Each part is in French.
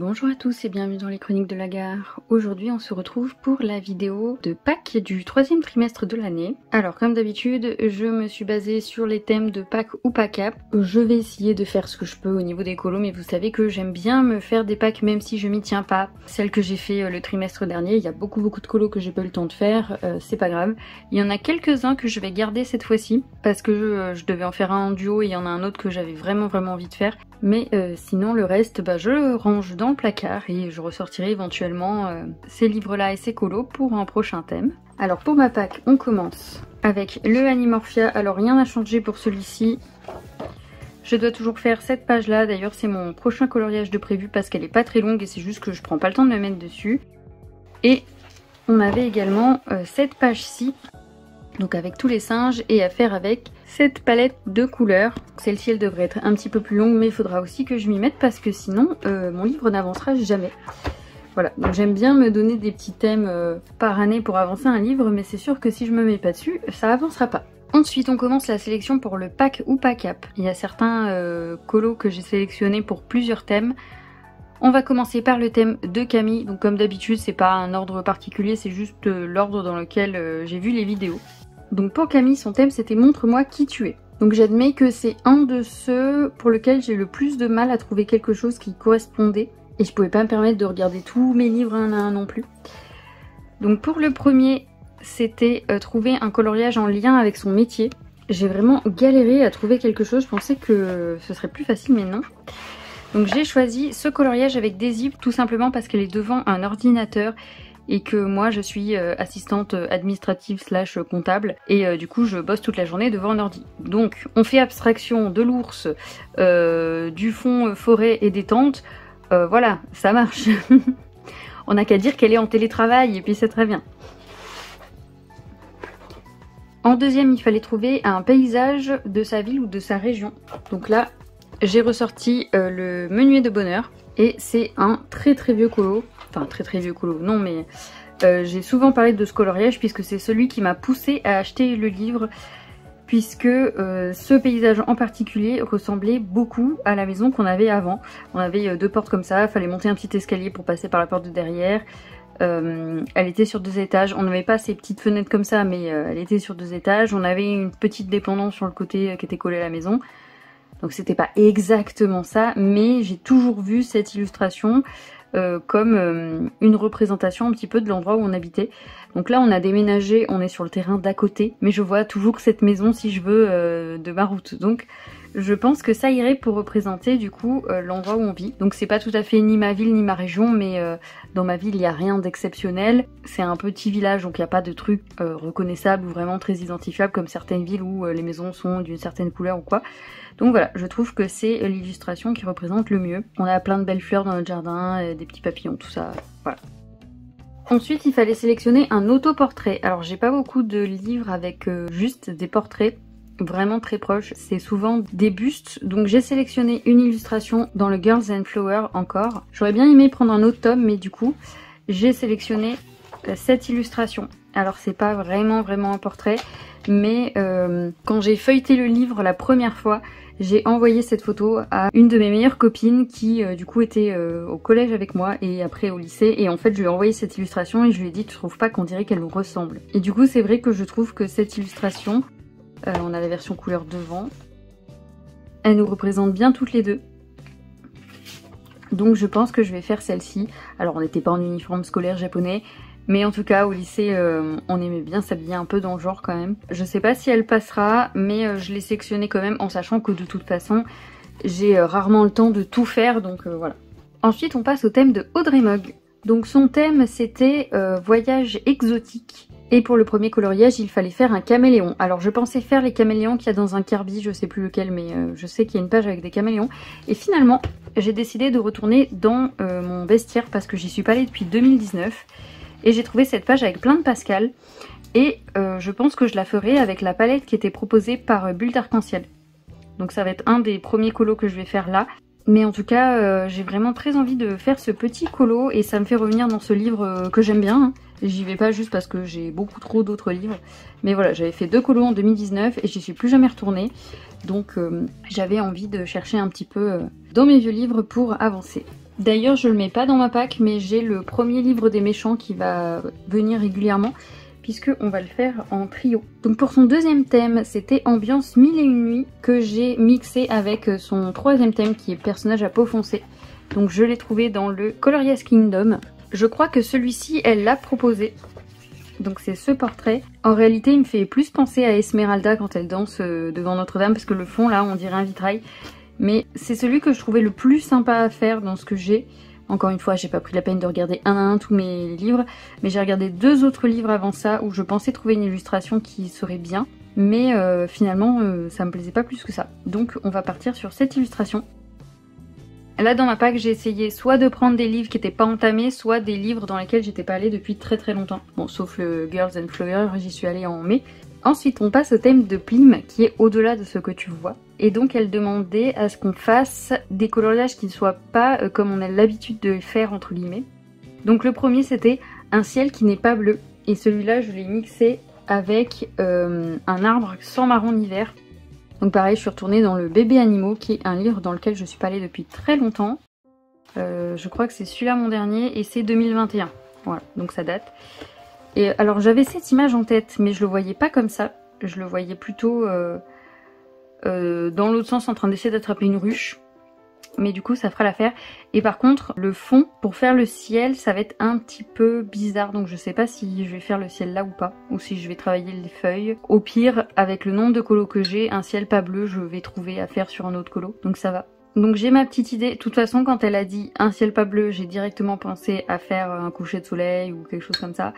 Bonjour à tous et bienvenue dans les chroniques de la gare. Aujourd'hui on se retrouve pour la vidéo de Pâques du troisième trimestre de l'année. Alors comme d'habitude je me suis basée sur les thèmes de Pâques ou Pâques. Je vais essayer de faire ce que je peux au niveau des colos, mais vous savez que j'aime bien me faire des Pâques même si je m'y tiens pas. Celle que j'ai fait le trimestre dernier, il y a beaucoup de colos que j'ai pas eu le temps de faire, c'est pas grave. Il y en a quelques-uns que je vais garder cette fois-ci parce que je devais en faire un en duo et il y en a un autre que j'avais vraiment envie de faire. Mais sinon le reste je le range dans le placard et je ressortirai éventuellement ces livres-là et ces colos pour un prochain thème. Alors pour ma Pâques, on commence avec le Animorphia. Alors rien n'a changé pour celui-ci. Je dois toujours faire cette page-là. D'ailleurs c'est mon prochain coloriage de prévu parce qu'elle est pas très longue et c'est juste que je prends pas le temps de me mettre dessus. Et on avait également cette page-ci. Donc avec tous les singes et à faire avec cette palette de couleurs. Celle-ci elle devrait être un petit peu plus longue mais il faudra aussi que je m'y mette parce que sinon mon livre n'avancera jamais. Voilà, donc j'aime bien me donner des petits thèmes par année pour avancer un livre, mais c'est sûr que si je me mets pas dessus, ça avancera pas. Ensuite on commence la sélection pour le Pâques ou Pâques. Il y a certains colos que j'ai sélectionnés pour plusieurs thèmes. On va commencer par le thème de Camille, donc comme d'habitude c'est pas un ordre particulier, c'est juste l'ordre dans lequel j'ai vu les vidéos. Donc pour Camille, son thème c'était montre-moi qui tu es. Donc j'admets que c'est un de ceux pour lequel j'ai le plus de mal à trouver quelque chose qui correspondait. Et je pouvais pas me permettre de regarder tous mes livres un à un non plus. Donc pour le premier, c'était trouver un coloriage en lien avec son métier. J'ai vraiment galéré à trouver quelque chose, je pensais que ce serait plus facile mais non. Donc j'ai choisi ce coloriage avec Daisy tout simplement parce qu'elle est devant un ordinateur. Et que moi je suis assistante administrative / comptable et du coup je bosse toute la journée devant un ordi. Donc on fait abstraction de l'ours, du fond forêt et des tentes, voilà, ça marche. On n'a qu'à dire qu'elle est en télétravail et puis c'est très bien. En deuxième il fallait trouver un paysage de sa ville ou de sa région. Donc là j'ai ressorti le Menuet de bonheur et c'est un très vieux colo. Enfin très vieux colo, non mais j'ai souvent parlé de ce coloriage puisque c'est celui qui m'a poussé à acheter le livre. Puisque ce paysage en particulier ressemblait beaucoup à la maison qu'on avait avant. On avait deux portes comme ça, il fallait monter un petit escalier pour passer par la porte de derrière. Elle était sur 2 étages, on n'avait pas ces petites fenêtres comme ça mais elle était sur 2 étages. On avait une petite dépendance sur le côté qui était collée à la maison. Donc c'était pas exactement ça, mais j'ai toujours vu cette illustration comme une représentation un petit peu de l'endroit où on habitait. Donc là on a déménagé, on est sur le terrain d'à côté, mais je vois toujours cette maison si je veux de ma route. Donc je pense que ça irait pour représenter du coup l'endroit où on vit. Donc c'est pas tout à fait ni ma ville ni ma région, mais dans ma ville il n'y a rien d'exceptionnel. C'est un petit village donc il n'y a pas de trucs reconnaissables ou vraiment très identifiables comme certaines villes où les maisons sont d'une certaine couleur ou quoi. Donc voilà, je trouve que c'est l'illustration qui représente le mieux. On a plein de belles fleurs dans notre jardin, des petits papillons, tout ça, voilà. Ensuite, il fallait sélectionner un autoportrait. Alors j'ai pas beaucoup de livres avec juste des portraits vraiment très proches. C'est souvent des bustes. Donc j'ai sélectionné une illustration dans le Girls and Flowers encore. J'aurais bien aimé prendre un autre tome, mais du coup, j'ai sélectionné cette illustration. Alors c'est pas vraiment un portrait, mais quand j'ai feuilleté le livre la première fois, j'ai envoyé cette photo à une de mes meilleures copines qui du coup était au collège avec moi et après au lycée, et en fait je lui ai envoyé cette illustration et je lui ai dit tu trouves pas qu'on dirait qu'elle nous ressemble. Et du coup c'est vrai que je trouve que cette illustration, on a la version couleur devant, elle nous représente bien toutes les deux. Donc je pense que je vais faire celle-ci. Alors on n'était pas en uniforme scolaire japonais, mais en tout cas au lycée on aimait bien s'habiller un peu dans le genre quand même. Je sais pas si elle passera, mais je l'ai sélectionnée quand même en sachant que de toute façon j'ai rarement le temps de tout faire, donc voilà. Ensuite on passe au thème de Audrey Mogg. Donc son thème c'était voyage exotique. Et pour le premier coloriage il fallait faire un caméléon. Alors je pensais faire les caméléons qu'il y a dans un Kirby, je sais plus lequel, mais je sais qu'il y a une page avec des caméléons. Et finalement j'ai décidé de retourner dans mon vestiaire parce que j'y suis pas allée depuis 2019. Et j'ai trouvé cette page avec plein de Pascal. Et je pense que je la ferai avec la palette qui était proposée par Bulle d'Arc-en-Ciel. Donc ça va être un des premiers colos que je vais faire là. Mais en tout cas, j'ai vraiment très envie de faire ce petit colo. Et ça me fait revenir dans ce livre que j'aime bien. Hein. J'y vais pas juste parce que j'ai beaucoup trop d'autres livres. Mais voilà, j'avais fait 2 colos en 2019 et j'y suis plus jamais retournée. Donc j'avais envie de chercher un petit peu dans mes vieux livres pour avancer. D'ailleurs je le mets pas dans ma pack, mais j'ai le premier livre des méchants qui va venir régulièrement, puisque on va le faire en trio. Donc pour son deuxième thème, c'était ambiance 1001 nuits, que j'ai mixé avec son troisième thème qui est personnage à peau foncée. Donc je l'ai trouvé dans le Colorias Kingdom. Je crois que celui-ci, elle l'a proposé. Donc c'est ce portrait. En réalité, il me fait plus penser à Esmeralda quand elle danse devant Notre-Dame, parce que le fond là, on dirait un vitrail. Mais c'est celui que je trouvais le plus sympa à faire dans ce que j'ai. Encore une fois, j'ai pas pris la peine de regarder un à un tous mes livres, mais j'ai regardé 2 autres livres avant ça où je pensais trouver une illustration qui serait bien. Mais finalement, ça me plaisait pas plus que ça. Donc on va partir sur cette illustration. Là dans ma pack, j'ai essayé soit de prendre des livres qui n'étaient pas entamés, soit des livres dans lesquels j'étais pas allée depuis très très longtemps. Bon, sauf le Girls and Flower, j'y suis allée en mai. Ensuite, on passe au thème de Plim, qui est au-delà de ce que tu vois. Et donc, elle demandait à ce qu'on fasse des coloriages qui ne soient pas comme on a l'habitude de faire, entre guillemets. Donc le premier, c'était un ciel qui n'est pas bleu. Et celui-là, je l'ai mixé avec un arbre sans marron d'hiver. Donc pareil, je suis retournée dans le Bébé Animaux, qui est un livre dans lequel je suis pas allée depuis très longtemps. Je crois que c'est celui-là mon dernier, et c'est 2021. Voilà, donc ça date. Et alors j'avais cette image en tête, mais je le voyais pas comme ça. Je le voyais plutôt dans l'autre sens, en train d'essayer d'attraper une ruche. Mais du coup ça fera l'affaire. Et par contre le fond, pour faire le ciel, ça va être un petit peu bizarre. Donc je sais pas si je vais faire le ciel là ou pas, ou si je vais travailler les feuilles. Au pire, avec le nombre de colos que j'ai, un ciel pas bleu je vais trouver à faire sur un autre colo. Donc ça va. Donc j'ai ma petite idée. De toute façon, quand elle a dit un ciel pas bleu, j'ai directement pensé à faire un coucher de soleil ou quelque chose comme ça.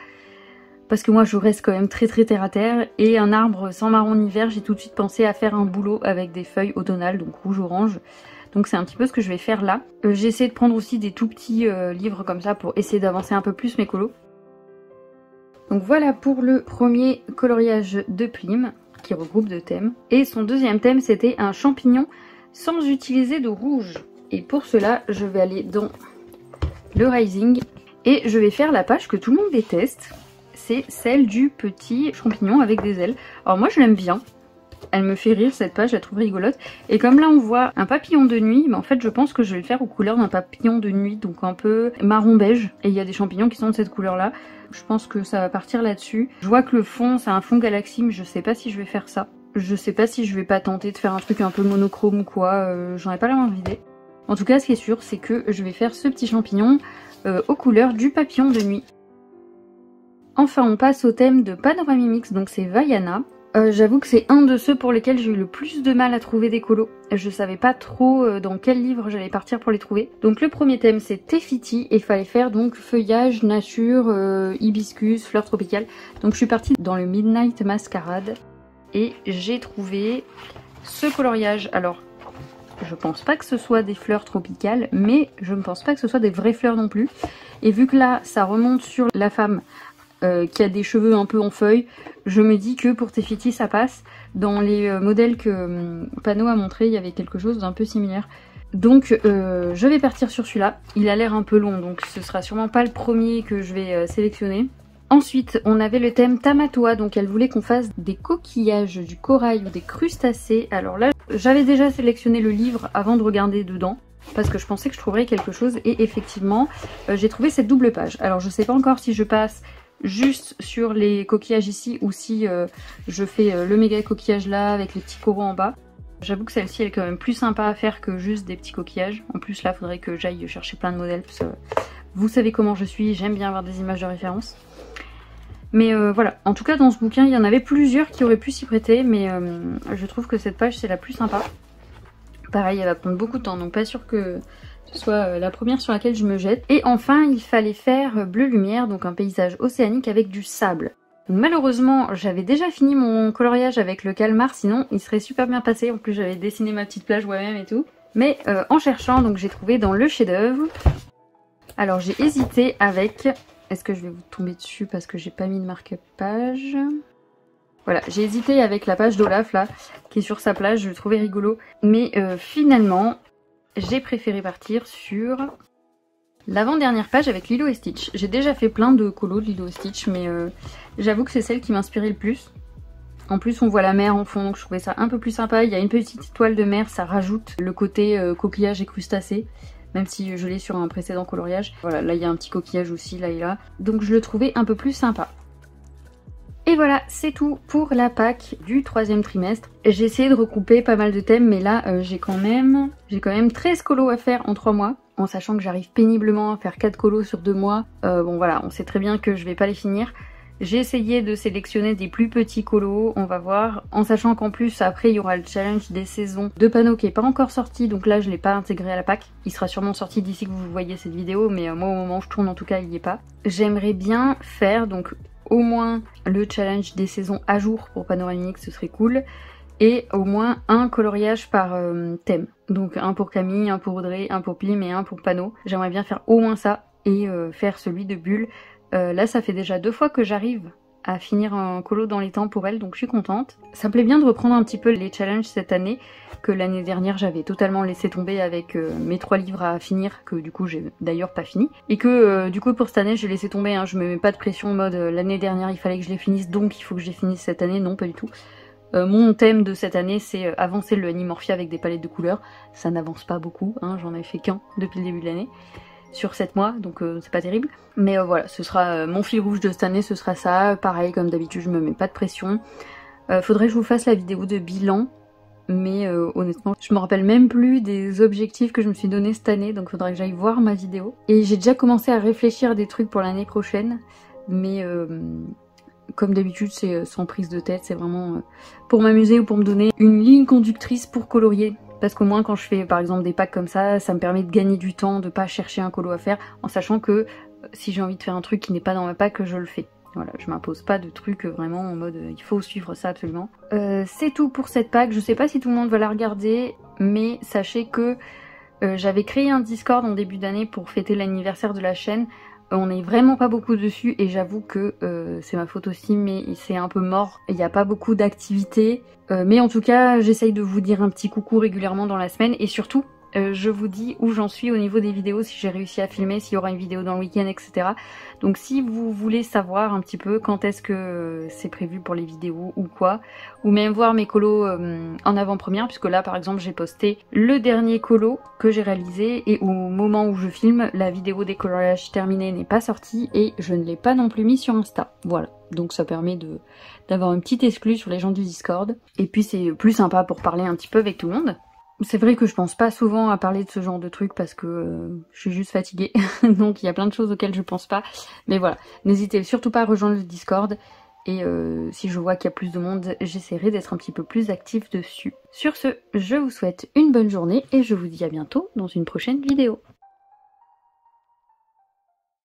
Parce que moi je reste quand même très terre à terre. Et un arbre sans marron d'hiver, j'ai tout de suite pensé à faire un bouleau avec des feuilles automnales, donc rouge-orange. Donc c'est un petit peu ce que je vais faire là. J'ai essayé de prendre aussi des tout petits livres comme ça pour essayer d'avancer un peu plus mes colos. Donc voilà pour le premier coloriage de Plim, qui regroupe 2 thèmes. Et son deuxième thème, c'était un champignon sans utiliser de rouge. Et pour cela, je vais aller dans le Rising et je vais faire la page que tout le monde déteste. C'est celle du petit champignon avec des ailes. Alors moi je l'aime bien. Elle me fait rire cette page, je la trouve rigolote. Et comme là on voit un papillon de nuit, en fait je pense que je vais le faire aux couleurs d'un papillon de nuit, donc un peu marron beige. Et il y a des champignons qui sont de cette couleur là. Je pense que ça va partir là-dessus. Je vois que le fond c'est un fond galaxie, mais je sais pas si je vais faire ça. Je sais pas si je vais pas tenter de faire un truc un peu monochrome ou quoi, j'en ai pas la moindre idée. En tout cas ce qui est sûr c'est que je vais faire ce petit champignon aux couleurs du papillon de nuit. Enfin on passe au thème de Panoramimix, donc c'est Vaiana. J'avoue que c'est un de ceux pour lesquels j'ai eu le plus de mal à trouver des colos. Je savais pas trop dans quel livre j'allais partir pour les trouver. Donc le premier thème c'est Te Fiti et il fallait faire donc feuillage, nature, hibiscus, fleurs tropicales. Donc je suis partie dans le Midnight Masquerade et j'ai trouvé ce coloriage. Alors je pense pas que ce soit des fleurs tropicales, mais je ne pense pas que ce soit des vraies fleurs non plus. Et vu que là ça remonte sur la femme qui a des cheveux un peu en feuilles, je me dis que pour Te Fiti ça passe. Dans les modèles que Pano a montré, il y avait quelque chose d'un peu similaire. Donc je vais partir sur celui-là. Il a l'air un peu long, donc ce sera sûrement pas le premier que je vais sélectionner. Ensuite, on avait le thème Tamatoa, donc elle voulait qu'on fasse des coquillages, du corail ou des crustacés. Alors là, j'avais déjà sélectionné le livre avant de regarder dedans, parce que je pensais que je trouverais quelque chose, et effectivement, j'ai trouvé cette double page. Alors je sais pas encore si je passe juste sur les coquillages ici ou si je fais le méga coquillage là avec les petits coraux en bas. J'avoue que celle-ci elle est quand même plus sympa à faire que juste des petits coquillages. En plus là faudrait que j'aille chercher plein de modèles parce que vous savez comment je suis, j'aime bien avoir des images de référence. Mais voilà, en tout cas dans ce bouquin il y en avait plusieurs qui auraient pu s'y prêter, mais je trouve que cette page c'est la plus sympa. Pareil, elle va prendre beaucoup de temps, donc pas sûr que ce soit la première sur laquelle je me jette. Et enfin, il fallait faire Bleu Lumière, donc un paysage océanique avec du sable. Donc, malheureusement, j'avais déjà fini mon coloriage avec le calmar, sinon il serait super bien passé. En plus, j'avais dessiné ma petite plage moi-même et tout. Mais en cherchant, donc j'ai trouvé dans le chef-d'œuvre. Alors j'ai hésité avec... Est-ce que je vais vous tomber dessus parce que j'ai pas mis de marque page? Voilà, j'ai hésité avec la page d'Olaf là, qui est sur sa plage, je le trouvais rigolo. Mais finalement, j'ai préféré partir sur l'avant-dernière page avec Lilo et Stitch. J'ai déjà fait plein de colos de Lilo et Stitch, mais j'avoue que c'est celle qui m'inspirait le plus. En plus, on voit la mer en fond, donc je trouvais ça un peu plus sympa. Il y a une petite étoile de mer, ça rajoute le côté coquillage et crustacé. même si je l'ai sur un précédent coloriage. Voilà, là il y a un petit coquillage aussi, là et là. Donc je le trouvais un peu plus sympa. Et voilà, c'est tout pour la pack du 3e trimestre. J'ai essayé de recouper pas mal de thèmes, mais là j'ai quand même 13 colos à faire en 3 mois, en sachant que j'arrive péniblement à faire 4 colos sur 2 mois. Bon voilà, on sait très bien que je vais pas les finir. J'ai essayé de sélectionner des plus petits colos, on va voir, en sachant qu'en plus après il y aura le challenge des saisons de panneaux qui est pas encore sorti, donc là je l'ai pas intégré à la pack. Il sera sûrement sorti d'ici que vous voyez cette vidéo, mais moi au moment où je tourne en tout cas il y est pas. J'aimerais bien faire donc au moins le challenge des saisons à jour pour Panoramique, ce serait cool, et au moins un coloriage par thème. Donc un pour Camille, un pour Audrey, un pour Pim et un pour Panneau. J'aimerais bien faire au moins ça et faire celui de Bulle. Là ça fait déjà 2 fois que j'arrive à finir un colo dans les temps pour elle, donc je suis contente. Ça me plaît bien de reprendre un petit peu les challenges cette année, que l'année dernière j'avais totalement laissé tomber avec mes 3 livres à finir, que du coup j'ai d'ailleurs pas fini. Et que du coup pour cette année j'ai laissé tomber, hein, je me mets pas de pression en mode l'année dernière il fallait que je les finisse donc il faut que je les finisse cette année, non pas du tout. Mon thème de cette année c'est avancer le Animorphia avec des palettes de couleurs. Ça n'avance pas beaucoup, hein, j'en ai fait qu'un depuis le début de l'année. Sur 7 mois, donc c'est pas terrible. Mais voilà, ce sera mon fil rouge de cette année, ce sera ça. Pareil, comme d'habitude, je me mets pas de pression. Faudrait que je vous fasse la vidéo de bilan, mais honnêtement, je me rappelle même plus des objectifs que je me suis donné cette année, donc faudrait que j'aille voir ma vidéo. Et j'ai déjà commencé à réfléchir à des trucs pour l'année prochaine, mais comme d'habitude, c'est sans prise de tête, c'est vraiment pour m'amuser ou pour me donner une ligne conductrice pour colorier. Parce qu'au moins quand je fais par exemple des packs comme ça me permet de gagner du temps, de pas chercher un colo à faire, en sachant que si j'ai envie de faire un truc qui n'est pas dans ma pack, je le fais. Voilà, je m'impose pas de trucs vraiment en mode il faut suivre ça absolument. C'est tout pour cette pack, je sais pas si tout le monde va la regarder, mais sachez que j'avais créé un Discord en début d'année pour fêter l'anniversaire de la chaîne. On n'est vraiment pas beaucoup dessus et j'avoue que c'est ma faute aussi, mais c'est un peu mort. Il n'y a pas beaucoup d'activités. Mais en tout cas, j'essaye de vous dire un petit coucou régulièrement dans la semaine. Et surtout, je vous dis où j'en suis au niveau des vidéos, si j'ai réussi à filmer, s'il y aura une vidéo dans le week-end, etc. Donc si vous voulez savoir un petit peu quand est-ce que c'est prévu pour les vidéos ou quoi, ou même voir mes colos en avant-première, puisque là par exemple j'ai posté le dernier colo que j'ai réalisé et au moment où je filme, la vidéo des coloriages terminés n'est pas sortie et je ne l'ai pas non plus mis sur Insta. Voilà, donc ça permet d'avoir une petite exclue sur les gens du Discord. Et puis c'est plus sympa pour parler un petit peu avec tout le monde. C'est vrai que je pense pas souvent à parler de ce genre de trucs parce que je suis juste fatiguée, donc il y a plein de choses auxquelles je pense pas. Mais voilà, n'hésitez surtout pas à rejoindre le Discord et si je vois qu'il y a plus de monde, j'essaierai d'être un petit peu plus active dessus. Sur ce, je vous souhaite une bonne journée et je vous dis à bientôt dans une prochaine vidéo.